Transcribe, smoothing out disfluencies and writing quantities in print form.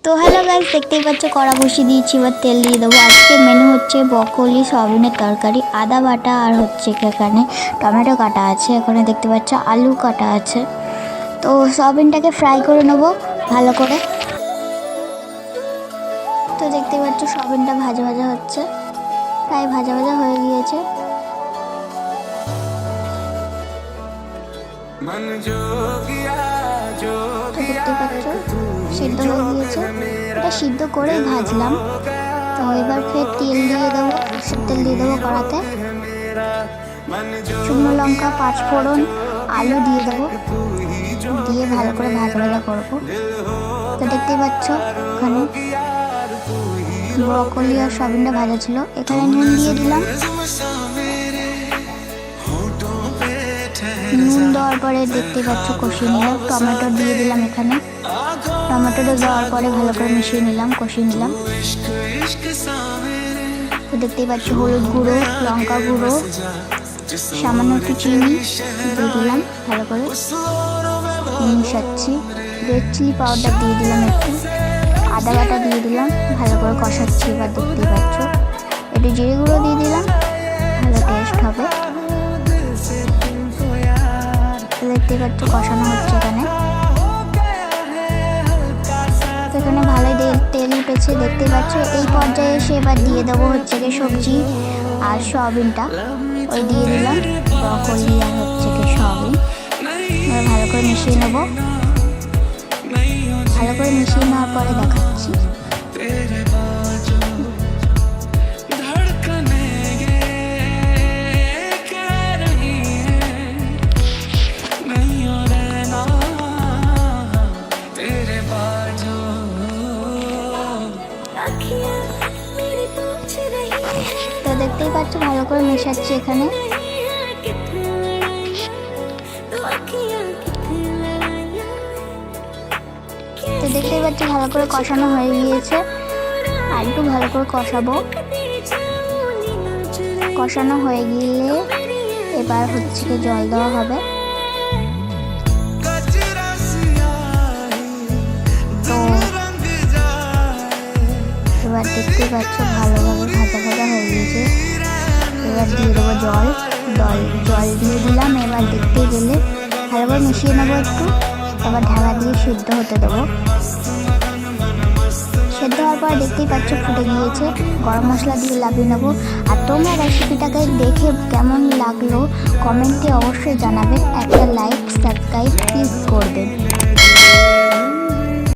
তো hello guys, দেখতেই পাচ্ছ কড়া বসিয়ে দিয়েছি, এবার তেল দিয়ে দেবো। আজকে মেনু হচ্ছে ব্রকলি সয়াবিনের তরকারি, আদা বাটা আর হচ্ছে এখানে টমেটো কাটা আছে, এখানে দেখতে পাচ্ছ আলু কাটা আছে। তো সয়াবিনটাকে ফ্রাই করে নেবো ভালো করে। তো দেখতেই পাচ্ছ সয়াবিনটা ভাজা ভাজা হচ্ছে, প্রায় ভাজা ভাজা হয়ে গিয়েছে। তো দেখতেই পাচ্ছ সিদ্ধ হয়ে গিয়েছে, এটা সিদ্ধ করেই ভাজলাম। তো এবার ফের তেল দিয়ে দেবো, তেল দিয়ে দেবো কড়াতে, শুকনো লঙ্কা, পাঁচফোড়ন, আলু দিয়ে দেবো, দিয়ে ভালো করে ভাজা ভাজা করবো। তো দেখতেই পাচ্ছ এখানে ব্রকলি আর সয়াবিনটা ভাজা ছিল, এখানে নুন দিয়ে দিলাম। নুন দেওয়ার পরে দেখতেই পাচ্ছ কষিয়ে নিলাম, টমেটো দিয়ে দিলাম এখানে, টমেটোটা দেওয়ার পরে ভালো করে মিশিয়ে নিলাম, কষিয়ে নিলাম। তো দেখতেই পাচ্ছ হলুদ গুঁড়ো, লঙ্কা গুঁড়ো, সামান্য একটু চিনি দিয়ে দিলাম, ভালো করে মিশাচ্ছি। রেড চিলি পাউডার দিয়ে দিলাম একটু, আদা বাটা দিয়ে দিলাম, ভালো করে কষাচ্ছি। এবার দেখতেই পাচ্ছ একটু জিরে গুঁড়ো দিয়ে দিলাম, ভালো টেস্ট হবে। দেখতে পাচ্ছ কষানো হচ্ছে এখানে, এখানে ভালোই তেল উঠেছে দেখতে পাচ্ছ। এই পর্যায়ে এসে এবার দিয়ে দেবো হচ্ছে গিয়ে সবজি আর সয়াবিনটা, ওই দিয়ে দিলাম ব্রকলি আর হচ্ছে গিয়ে সয়াবিন। এবার ভালো করে মিশিয়ে নেবো, ভালো করে মিশিয়ে নেওয়ার পরে দেখাচ্ছি। তো দেখতেই পাচ্ছ ভালো করে মেশাচ্ছি এখানে। তো দেখতেই পাচ্ছ ভালো করে কষানো হয়ে গিয়েছে, আর একটু ভালো করে কষাবো। কষানো হয়ে গেলে এবার হচ্ছে জল দেওয়া হবে। তো এবার দেখতেই পাচ্ছ ভালোভাবে ভাজা ভাজা হয়ে গিয়েছে, এবার দিয়ে দেবো জল দিয়ে দিলাম। এবার দেখতে গেলে ভালো করে মিশিয়ে নেবো একটু, এবার ঢাকা দিয়ে সিদ্ধ হতে দেবো। সেদ্ধ হওয়ার পর দেখতেই পাচ্ছ ফুটে গিয়েছে, গরম মশলা দিয়ে লাভিয়ে নেবো। আর তোমরা রেসিপিটাকে দেখে কেমন লাগলো কমেন্টে অবশ্যই জানাবেন, একটা লাইক সাবস্ক্রাইব প্লিজ করবেন।